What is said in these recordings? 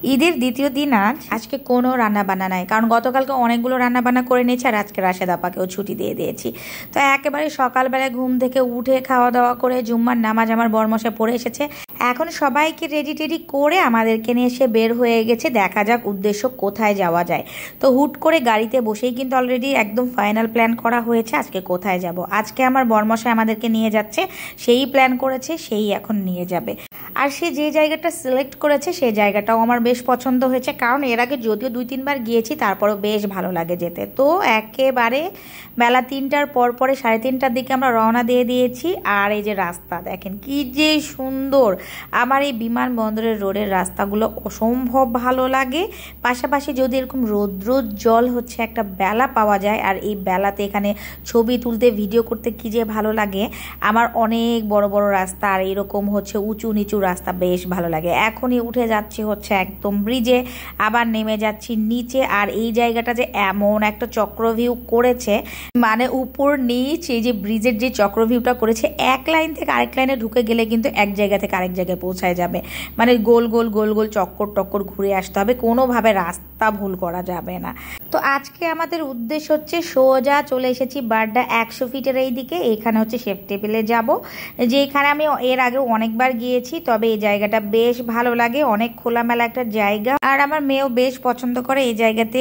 ঈদের দ্বিতীয় দিন আজকে কোনো রান্না বান্না নাই, কারণ গতকালকে অনেকগুলো রান্না বান্না করে নিয়েছি আর আজকে রাশেদ আপাকেও ছুটি দিয়ে দিয়েছি। তো একেবারে সকালবেলায় ঘুম থেকে উঠে খাওয়া দাওয়া করে জুম্মার নামাজ আমার বরমশাই পড়ে এসেছে। এখন সবাইকে রেডি টেডি করে আমাদেরকে নিয়ে এসে বের হয়ে গেছে, দেখা যাক উদ্দেশ্য কোথায় যাওয়া যায়। তো হুট করে গাড়িতে বসেই কিন্তু অলরেডি একদম ফাইনাল প্ল্যান করা হয়েছে আজকে কোথায় যাব। আজকে আমার বরমশাই আমাদেরকে নিয়ে যাচ্ছে, সেই প্ল্যান করেছে, সেই এখন নিয়ে যাবে। আর সে যে জায়গাটা সিলেক্ট করেছে সেই জায়গাটাও আমার বেশ পছন্দ হয়েছে, কারণ এর আগে যদিও 2-3 বার গিয়েছি, তারপরেও বেশ ভালো লাগে যেতে। তো একেবারে বেলা 3টার পরে 3:30টার দিকে আমরা রওনা দিয়ে দিয়েছি। আর এই যে রাস্তা দেখেন কি যে সুন্দর, আমার এই বিমানবন্দরের রোডের রাস্তাগুলো অসম্ভব ভালো লাগে। পাশাপাশি যদি এরকম রৌদ্রোজ্জ্বল হচ্ছে একটা বেলা পাওয়া যায়, আর এই বেলাতে এখানে ছবি তুলতে ভিডিও করতে কি যে ভালো লাগে। আমার অনেক বড় বড় রাস্তা আর এরকম হচ্ছে উঁচু নিচু রাস্তা বেশ ভালো লাগে। এখনই উঠে যাচ্ছি হচ্ছে একদম ব্রিজে, আবার নেমে যাচ্ছি নিচে। আর এই জায়গাটা যে এমন একটা চক্রভিউ করেছে, মানে উপর নিচ এই যে ব্রিজের যে চক্রভিউটা করেছে, এক লাইন থেকে আরেক লাইনে ঢুকে গেলে কিন্তু এক জায়গা থেকে আরেক জায়গায় পৌঁছায় যাবে। মানে গোল গোল গোল গোল চক্কর টক্কর ঘুরে আসতে হবে, কোনোভাবে রাস্তা ভুল করা যাবে না। তো আজকে আমাদের উদ্দেশ্য হচ্ছে সোজা চলে এসেছি বাড্ডা 100 ফিটের এই দিকে। এখানে হচ্ছে শেফ টেবিলে যাব, যেখানে আমি এর আগেও অনেকবার গিয়েছি, তবে এই জায়গাটা বেশ ভালো লাগে, অনেক খোলামেলা একটা জায়গা। আর আমার মেয়েও বেশ পছন্দ করে এই জায়গাতে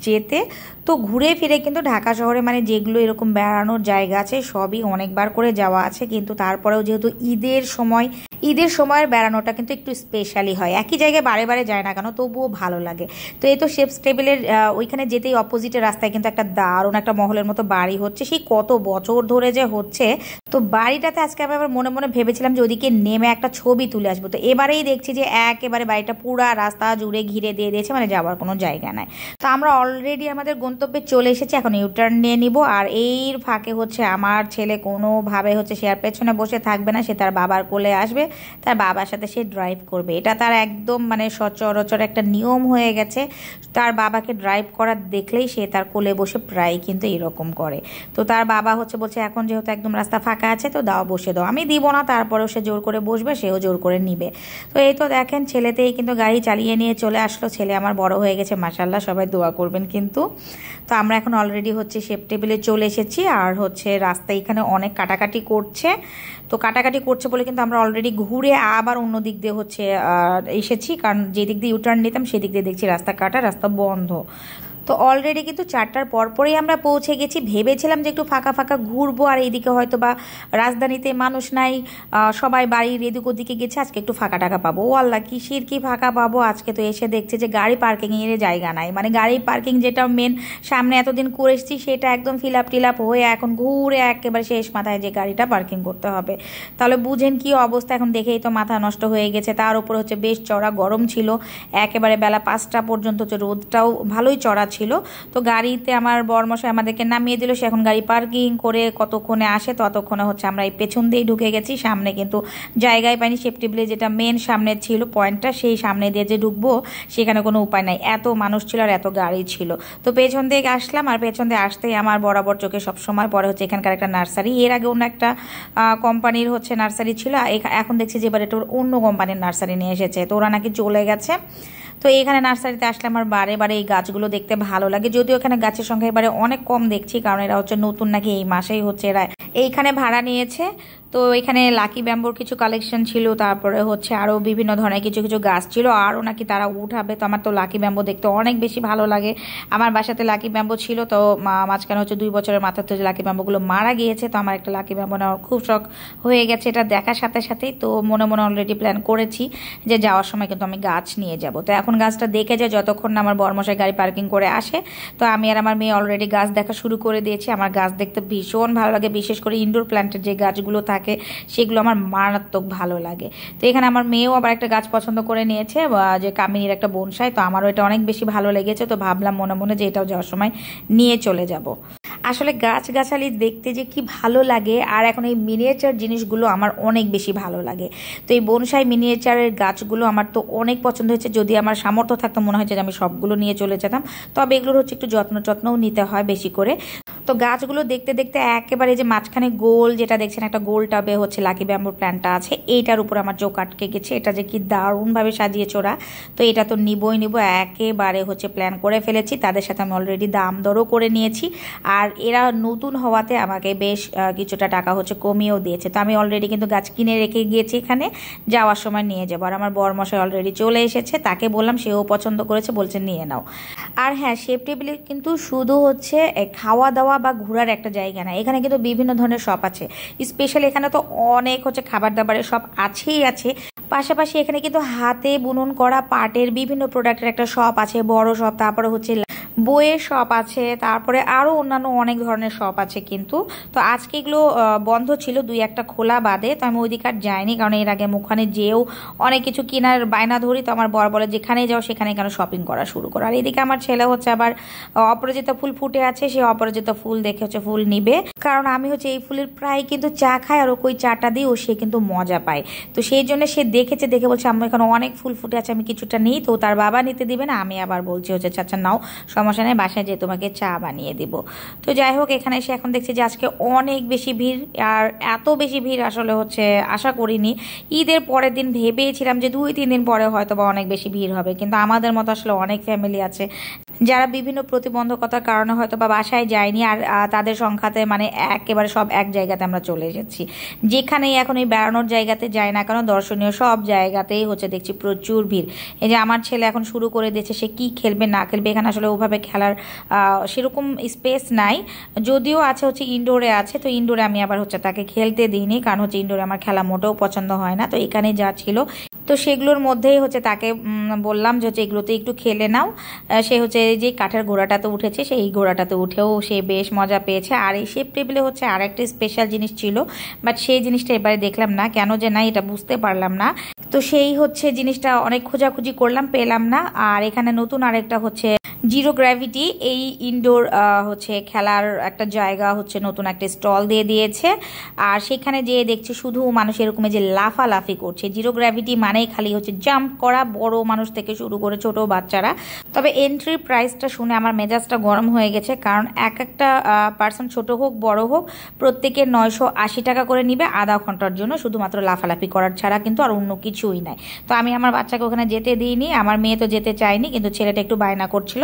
যেতে। তো ঘুরে ফিরে কিন্তু ঢাকা শহরে মানে যেগুলো এরকম বেড়ানোর জায়গা আছে সবই অনেকবার করে যাওয়া আছে, কিন্তু তারপরেও যেহেতু ঈদের সময়ের বেড়ানোটা কিন্তু একটু স্পেশালি হয়। একই জায়গায় বারে বারে যায় না কেন, তবুও ভালো লাগে। তো এই তো শেফস টেবিলের ওইখানে যেতেই অপোজিটের রাস্তায় কিন্তু একটা দারুণ একটা মহলের মতো বাড়ি হচ্ছে, সেই কত বছর ধরে যে হচ্ছে। তো বাড়িটাতে আজকে আমি আবার মনে মনে ভেবেছিলাম যে ওদিকে নেমে একটা ছবি তুলে আসবো। তো এবারেই দেখছি যে একেবারে বাড়িটা পুরা রাস্তা জুড়ে ঘিরে দিয়ে দিয়েছে, মানে যাওয়ার কোনো জায়গা নাই। তো আমরা অলরেডি আমাদের গন্তব্যে চলে এসেছি, এখন ইউটার্ন নিয়ে নিব। আর এর ফাঁকে হচ্ছে আমার ছেলে কোনোভাবে হচ্ছে সে আর পেছনে বসে থাকবে না, সে তার বাবার কোলে আসবে, তার বাবার সাথে সে ড্রাইভ করবে। এটা তার একদম মানে সচরাচর একটা নিয়ম হয়ে গেছে। তার বাবাকে ড্রাইভ করার দেখলেই সে তার কোলে বসে প্রায় কিন্তু এরকম করে। তো তার বাবা হচ্ছে বলছে এখন যেহেতু একদম রাস্তা ফাঁকা আছে তো দাও, বসে দাও। আমি দিব না, তারপরেও সে জোর করে বসবে, সেও জোর করে নিবে। তো এই তো দেখেন ছেলেতেই কিন্তু গাড়ি চালিয়ে নিয়ে চলে আসলো। ছেলে আমার বড় হয়ে গেছে মাশাআল্লাহ, সবাই দোয়া করবেন কিন্তু। তো আমরা এখন অলরেডি হচ্ছে শেফ টেবিলে চলে এসেছি। আর হচ্ছে রাস্তায় এখানে অনেক কাটাকাটি করছে, তো কাটাকাটি করছে বলে কিন্তু আমরা অলরেডি ঘুরে আবার অন্য দিক দিয়ে হচ্ছে এসেছি, কারণ যে দিক দিয়ে ইউটার্ন নিতাম সেদিক দিয়ে দেখছি রাস্তা কাটা, রাস্তা বন্ধ। তো অলরেডি কিন্তু 4টার পরই আমরা পৌঁছে গেছি। ভেবেছিলাম যে একটু ফাঁকা ফাঁকা ঘুরবো, আর এইদিকে হয়তো বা রাজধানীতে মানুষ নাই, সবাই বাড়ির এদিক ওদিকে গেছে, আজকে একটু ফাঁকা টাকা পাবো। ও আল্লাহ, কিসের কি ফাঁকা পাবো আজকে। তো এসে দেখছে যে গাড়ি পার্কিংয়ের জায়গা নাই, মানে গাড়ি পার্কিং যেটা মেন সামনে এতদিন করে এসেছি সেটা একদম ফিল আপ হয়ে এখন ঘুরে একেবারে শেষ মাথায় যে গাড়িটা পার্কিং করতে হবে। তাহলে বুঝেন কি অবস্থা, এখন দেখেই তো মাথা নষ্ট হয়ে গেছে। তার উপর হচ্ছে বেশ চড়া গরম ছিল, একেবারে বেলা 5টা পর্যন্ত হচ্ছে রোদটাও ভালোই চড়া ছিল। তো গাড়িতে আমার বরমশাই আমাদেরকে নামিয়ে দিল, সে এখন গাড়ি পার্কিং করে কতক্ষণে আসে, ততক্ষণে হচ্ছে আমরা এই পেছন দিয়েই ঢুকে গেছি। সামনে কিন্তু জায়গায় পাইনি, শেফ টেবিলে যেটা মেন সামনে ছিল পয়েন্টটা, সেই সামনে দিয়ে যে ঢুকবো সেখানে কোনো উপায় নাই, এত মানুষ ছিল আর এত গাড়ি ছিল। তো পেছন দিয়ে আসলাম, আর পেছন দিয়ে আসতেই আমার বরাবর চোখে সবসময় পরে হচ্ছে এখানকার একটা নার্সারি। এর আগে অন্য একটা কোম্পানির হচ্ছে নার্সারি ছিল, এখন দেখছি যে এবার এটা অন্য কোম্পানির নার্সারি নিয়ে এসেছে, তো ওরা নাকি চলে গেছে। তো এখানে নার্সারিতে আসলে আমার বারে বারে এই গাছগুলো দেখতে ভালো লাগে, যদিও এখানে গাছের সংখ্যা এবারে অনেক কম দেখছি, কারণ এরা হচ্ছে নতুন নাকি এই মাসেই হচ্ছে এরা এইখানে ভাড়া নিয়েছে। তো এখানে লাকি ব্যাম্বোর কিছু কালেকশন ছিল, তারপরে হচ্ছে আরও বিভিন্ন ধরনের কিছু কিছু গাছ ছিল, আরও নাকি তারা উঠাবে। তো আমার তো লাকি ব্যাম্বো দেখতে অনেক বেশি ভালো লাগে। আমার বাসাতে লাকি ব্যাম্বো ছিল, তো মাঝখানে হচ্ছে 2 বছরের মাথাতে লাকি ব্যাম্বোগুলো মারা গিয়েছে। তো আমার একটা লাকি ব্যাম্বো নেওয়ার খুব শখ হয়ে গেছে এটা দেখার সাথে সাথেই। তো মনে মনে অলরেডি প্ল্যান করেছি যে যাওয়ার সময় কিন্তু আমি গাছ নিয়ে যাব। তো এখন গাছটা দেখে যায় যতক্ষণ না আমার বরমশাই গাড়ি পার্কিং করে আসে। তো আমি আর আমার মেয়ে অলরেডি গাছ দেখা শুরু করে দিয়েছি। আমার গাছ দেখতে ভীষণ ভালো লাগে, বিশেষ করে ইনডোর প্ল্যান্টের যে গাছগুলো থাকে সেগুলো আমার মারাত্মক ভালো লাগে। তো এখানে আমার মেয়েও আবার একটা গাছ পছন্দ করে নিয়েছে, যে কামিনীর একটা বনসাই। তো আমারও এটা অনেক বেশি ভালো লেগেছে, তো ভাবলাম মনে মনে যে এটাও যাওয়ার সময় নিয়ে চলে যাব। আসলে গাছগাছালি দেখতে যে কি ভালো লাগে, আর এখন এই মিনিয়েচার জিনিসগুলো আমার অনেক বেশি ভালো লাগে। তো এই বনসাই মিনিয়েচারের গাছগুলো আমার তো অনেক পছন্দ হয়েছে। যদি আমার সামর্থ্য থাকতো মনে হয় যে আমি সবগুলো নিয়ে চলে যেতাম, তবে এগুলোর হচ্ছে একটু যত্নও নিতে হয় বেশি করে। তো গাছগুলো দেখতে দেখতে একেবারে যে মাঝখানে গোল যেটা দেখছেন একটা গোল টাবে হচ্ছে লাকি ব্যাম্বুর প্ল্যান্টটা আছে, এইটার উপর আমার চোখ আটকে গেছে। এটা যে কি দারুণভাবে সাজিয়েছে ওরা, তো এটা তো নিবই নিব, একেবারে হচ্ছে প্ল্যান করে ফেলেছি। তাদের সাথে আমি অলরেডি দাম দরও করে নিয়েছি, আর এরা নতুন হওয়াতে আমাকে বেশ কিছুটা টাকা হচ্ছে কমিয়েও দিয়েছে। তো আমি অলরেডি কিন্তু গাছ কিনে রেখে গিয়েছি, এখানে যাওয়ার সময় নিয়ে যাবো। আর আমার বরমশাই অলরেডি চলে এসেছে, তাকে বললাম, সেও পছন্দ করেছে, বলছে নিয়ে নাও। আর হ্যাঁ, শেফ টেবিলে কিন্তু শুধু হচ্ছে খাওয়া দাওয়া বা ঘোরার একটা জায়গা না, এখানে কিন্তু বিভিন্ন ধরনের শপ আছে। স্পেশালি এখানে তো অনেক হচ্ছে খাবার দাবারের শপ আছেই আছে, পাশাপাশি এখানে কিন্তু হাতে বুনন করা পাটের বিভিন্ন প্রোডাক্টের একটা শপ আছে, বড় শপ। তারপরে হচ্ছে বইয়ের শপ আছে, তারপরে আরও অন্যান্য অনেক ধরনের শপ আছে কিন্তু। তো আজকে এগুলো বন্ধ ছিল, দুই একটা খোলা বাদে। তো আমি ওইদিকে আর যাইনি, কারণ এর আগে আমি ওখানে যেও অনেক কিছু কেনার বায়না ধরি। তো আমার বর বলে যেখানে যাও সেখানে কেন শপিং করা শুরু করো। আর এদিকে আমার ছেলে হচ্ছে আবার অপরাজিতা ফুল ফুটে আছে, সে অপরাজিতা ফুল দেখে হচ্ছে ফুল নিবে, কারণ আমি হচ্ছে এই ফুলের প্রায় কিন্তু চা খাই, আর ওই চাটা দিই ও সে কিন্তু মজা পায়। তো সেই জন্য সে দেখেছে, দেখে বলছে আম্মা এখানে অনেক ফুল ফুটে আছে, আমি কিছুটা নিই। তো তার বাবা নিতে দিবে না, আমি আবার বলছি হচ্ছে চাচা নাও, সমস্যা নেই, বাসায় যে তোমাকে চা বানিয়ে দিব। তো যাই হোক, এখানে এসে এখন দেখছি যে আজকে অনেক বেশি ভিড়, আর এত বেশি ভিড় আসলে হচ্ছে আশা করিনি। ঈদের পরের দিন ভেবেছিলাম যে 2-3 দিন পরে হয়তো বা অনেক বেশি ভিড় হবে, কিন্তু আমাদের মতো আসলে অনেক ফ্যামিলি আছে যারা বিভিন্ন প্রতিবন্ধকতার কারণে হয়তো বা বাসায় যায়নি, আর তাদের সংখ্যাতে মানে একেবারে সব এক জায়গাতে আমরা চলে এসেছি। যেখানেই এখন এই বেড়ানোর জায়গাতে যায় না কেন, দর্শনীয় সব জায়গাতেই হচ্ছে দেখছি প্রচুর ভিড়। এই যে আমার ছেলে এখন শুরু করে দিয়েছে, সে কি খেলবে না খেলবে। এখানে আসলে ওভাবে খেলার সেরকম স্পেস নাই, যদিও আছে হচ্ছে ইনডোরে আছে। তো ইনডোরে আমি আবার হচ্ছে তাকে খেলতে দিইনি, কারণ হচ্ছে ইনডোরে আমার খেলা মোটেও পছন্দ হয় না। তো এখানে যা ছিল তো সেগুলোর মধ্যেই হচ্ছে তাকে বললাম যে হচ্ছে এগুলোতে একটু খেলে নাও। সে হচ্ছে যে কাঠের ঘোড়াটাতে উঠেছে, সেই ঘোড়াটাতে উঠেও সে বেশ মজা পেয়েছে। আর এই শেফ টেবিলে হচ্ছে আর একটা স্পেশাল জিনিস ছিল, বাট সেই জিনিসটা এবারে দেখলাম না, কেন যে নাই এটা বুঝতে পারলাম না। তো সেই হচ্ছে জিনিসটা অনেক খোঁজাখুঁজি করলাম, পেলাম না। আর এখানে নতুন আরেকটা হচ্ছে জিরো গ্র্যাভিটি, এই ইনডোর হচ্ছে খেলার একটা জায়গা হচ্ছে নতুন একটা স্টল দিয়ে দিয়েছে। আর সেখানে যেয়ে দেখছি শুধু মানুষ এরকম যে লাফালাফি করছে। জিরো গ্র্যাভিটি মানেই খালি হচ্ছে জাম্প করা, বড় মানুষ থেকে শুরু করে ছোট বাচ্চারা। তবে এন্ট্রি প্রাইসটা শুনে আমার মেজাজটা গরম হয়ে গেছে, কারণ এক একটা পার্সন ছোট হোক বড় হোক প্রত্যেকে 980 টাকা করে নিবে আধা ঘন্টার জন্য, শুধুমাত্র লাফালাফি করার ছাড়া কিন্তু আর অন্য কিছুই নাই। তো আমি আমার বাচ্চাকে ওখানে যেতে দিইনি, আমার মেয়ে তো যেতে চায়নি, কিন্তু ছেলেটা একটু বায়না করছিল।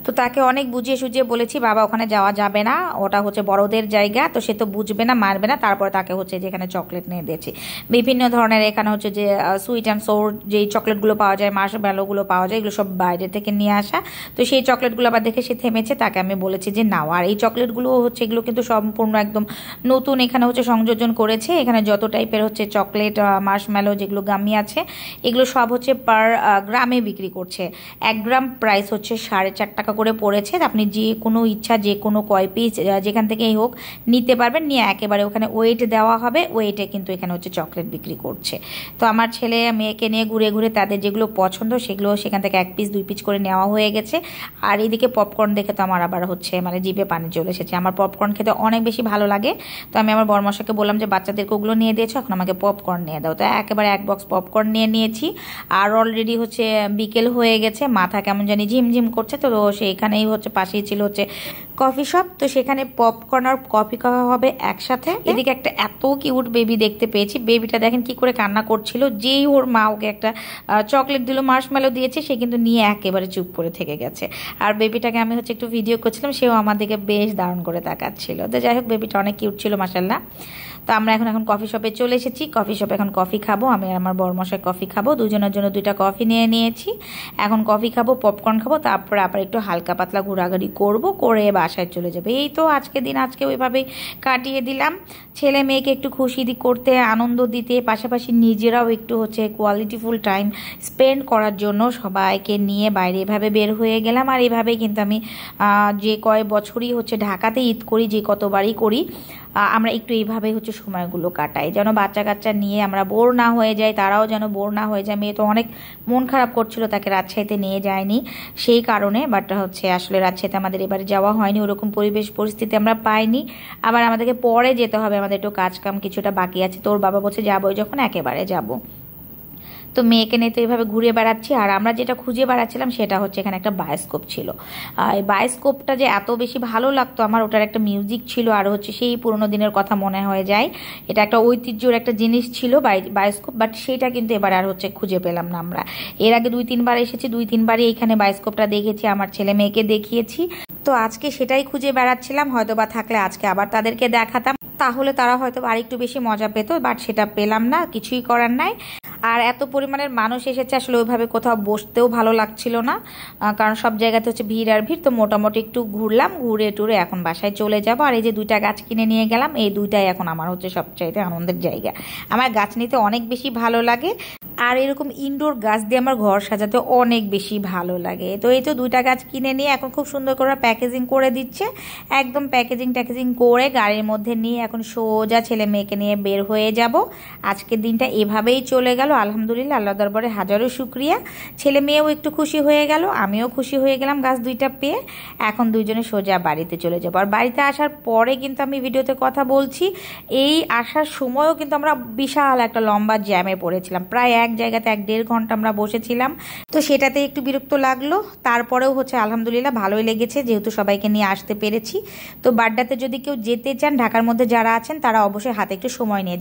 তো তাকে অনেক বুঝিয়ে সুঝিয়ে বলেছি বাবা ওখানে যাওয়া যাবে না, ওটা হচ্ছে বড়দের জায়গা। তো সে তো বুঝবে না, মারবে না। তারপরে তাকে হচ্ছে যেখানে চকলেট নিয়ে দিয়েছি বিভিন্ন ধরনের। এখানে হচ্ছে যে সুইট অ্যান্ড সোর যেই চকলেটগুলো পাওয়া যায়, মার্শমেলোগুলো পাওয়া যায়, এগুলো সব বাইরে থেকে নিয়ে আসা। তো সেই চকলেটগুলো আবার দেখে সে থেমেছে, তাকে আমি বলেছি যে নাও। আর এই চকলেটগুলো হচ্ছে এগুলো কিন্তু সম্পূর্ণ একদম নতুন এখানে হচ্ছে সংযোজন করেছে। এখানে যত টাইপের হচ্ছে চকলেট, মার্শমেলো যেগুলো গামি আছে, এগুলো সব হচ্ছে পার গ্রামে বিক্রি করছে। 1 গ্রাম প্রাইস হচ্ছে 4.5 টাকা করে পড়েছে। আপনি যে কোনো ইচ্ছা যে কোনো কয় পিস যেখান থেকেই হোক নিতে পারবেন, নিয়ে একেবারে ওখানে ওয়েট দেওয়া হবে, ওয়েটে কিন্তু এখানে হচ্ছে চকলেট বিক্রি করছে। তো আমার ছেলে মেয়েকে নিয়ে ঘুরে ঘুরে তাদের যেগুলো পছন্দ সেগুলো সেখান থেকে 1 পিস 2 পিস করে নেওয়া হয়ে গেছে। আর এইদিকে পপকর্ন দেখে তো আমার আবার হচ্ছে মানে জিভে পানি চলে এসেছে। আমার পপকর্ন খেতে অনেক বেশি ভালো লাগে। তো আমি আমার বরমশাকে বললাম যে বাচ্চাদেরকে ওগুলো নিয়ে দিয়েছো, এখন আমাকে পপকর্ন নিয়ে দাও। তো একেবারে 1 বক্স পপকর্ন নিয়ে নিয়েছি। আর অলরেডি হচ্ছে বিকেল হয়ে গেছে, মাথা কেমন জানি ঝিমঝিম করছে। তো সেইখানেই হচ্ছে পাশেই ছিল হচ্ছে কফি শপ, তো সেখানে পপকর্ন আর কফি খাওয়া হবে একসাথে। এদিকে একটা এত কিউট বেবি দেখতে পেয়েছি, বেবিটা দেখেন কি করে কান্না করছিল। যেই ওর মা ওকে একটা চকলেট দিল, মার্শমেলো দিয়েছে, সে কিন্তু নিয়ে একেবারে চুপ করে থেকে গেছে। আর বেবিটাকে আমি হচ্ছে একটু ভিডিও করছিলাম, সেও আমার দিকে বেশ দারুণ করে তাকাচ্ছিল। তো যাই হোক, বেবিটা অনেক কিউট ছিল মাশাআল্লাহ। তো আমরা এখন কফি শপে চলে এসেছি। কফি শপে এখন কফি খাবো, আমি আর আমার বরমশাই কফি খাবো। দুজনের জন্য 2টা কফি নিয়ে নিয়েছি। এখন কফি খাবো, পপকর্ন খাবো, তারপরে আবার একটু হালকা পাতলা ঘোরাঘুরি করবো, করে বাসায় চলে যাবে। এই তো আজকে দিন আজকে ওইভাবেই কাটিয়ে দিলাম। ছেলে মেয়েকে একটু খুশি করতে, আনন্দ দিতে, পাশাপাশি নিজেরাও একটু হচ্ছে কোয়ালিটিফুল টাইম স্পেন্ড করার জন্য সবাইকে নিয়ে বাইরে এভাবে বের হয়ে গেলাম। আর এভাবেই কিন্তু আমি যে কয় বছরই হচ্ছে ঢাকাতে ঈদ করি, যে কতবারই করি, আমরা একটু এইভাবেই হচ্ছে সময়গুলো কাটাই, যেন বাচ্চা কাচ্চা নিয়ে আমরা বোর না হয়ে যাই, তারাও যেন বোর না হয়ে যায়। মেয়ে তো অনেক মন খারাপ করছিল, তাকে রাজশাহীতে নিয়ে যায়নি সেই কারণে। বাট হচ্ছে আসলে রাজশাহীতে আমাদের এবারে যাওয়া হয়নি, ওরকম পরিবেশ পরিস্থিতি আমরা পাইনি। আবার আমাদেরকে পরে যেতে হবে, আমাদের একটু কাজ কাম কিছুটা বাকি আছে। তোর বাবা বলছে যাবোই যখন একেবারে যাব। তো তো মেয়েকে নিয়ে তো এইভাবে ঘুরে বেড়াচ্ছি। আর আমরা যেটা খুঁজে বেড়াচ্ছিলাম সেটা হচ্ছে এখানে একটা বায়োস্কোপ ছিল। এই বায়োস্কোপটা যে এত বেশি ভালো লাগতো আমার, ওটার একটা মিউজিক ছিল আর হচ্ছে সেই পুরোনো দিনের কথা মনে হয়ে যায়। এটা একটা ঐতিহ্যের একটা জিনিস ছিল বায়োস্কোপ, বাট সেটা কিন্তু এবার আর হচ্ছে খুঁজে পেলাম না আমরা। এর আগে 2-3 বার এসেছি, 2-3 বারই এইখানে বায়োস্কোপটা দেখেছি, আমার ছেলে মেয়েকে দেখিয়েছি। তো আজকে সেটাই খুঁজে বেড়াচ্ছিলাম, হয়তো বা থাকলে আজকে আবার তাদেরকে দেখাতাম, তাহলে তারা হয়তো আরেকটু বেশি মজা পেত, বাট সেটা পেলাম না, কিছুই করার নাই। আর এত পরিমাণের মানুষ এসেছে, আসলে ওইভাবে কোথাও বসতেও ভালো লাগছিল না, কারণ সব জায়গাতে হচ্ছে ভিড় আর ভিড়। তো মোটামুটি একটু ঘুরলাম, ঘুরে টুরে এখন বাসায় চলে যাব। আর এই যে 2টা গাছ কিনে নিয়ে গেলাম, এই 2টাই এখন আমার হচ্ছে সবচাইতে আনন্দের জায়গা। আমার গাছ নিতে অনেক বেশি ভালো লাগে, আর এরকম ইনডোর গাছ দিয়ে আমার ঘর সাজাতে অনেক বেশি ভালো লাগে। তো এই তো 2টা গাছ কিনে নিয়ে এখন খুব সুন্দর করে প্যাকেজিং করে দিচ্ছে, একদম প্যাকেজিং করে গাড়ির মধ্যে নিয়ে এখন সোজা ছেলে মেয়েকে নিয়ে বের হয়ে যাব। আজকের দিনটা এভাবেই চলে গেল, আলহামদুলিল্লাহ, আল্লাহ দরবারে হাজারো শুক্রিয়া। ছেলে মেয়েও একটু খুশি হয়ে গেল, আমিও খুশি হয়ে গেলাম গাছ 2টা পেয়ে। এখন দুইজনে সোজা বাড়িতে চলে যাবো। আর বাড়িতে আসার পরে কিন্তু আমি ভিডিওতে কথা বলছি, এই আসার সময়ও কিন্তু আমরা বিশাল একটা লম্বা জ্যামে পড়েছিলাম, প্রায় এক জায়গাতে 1-1.5 ঘন্টা আমরা বসেছিলাম। তো সেটাতে একটু বিরক্ত লাগলো, তারপরেও হচ্ছে আলহামদুলিল্লাহ ভালোই লেগেছে, যেহেতু সবাইকে নিয়ে আসতে পেরেছি। তো বাড্ডাতে যদি কেউ যেতে চান, ঢাকার মধ্যে যারা আছেন তারা অবশ্যই হাতে একটু সময় নিয়ে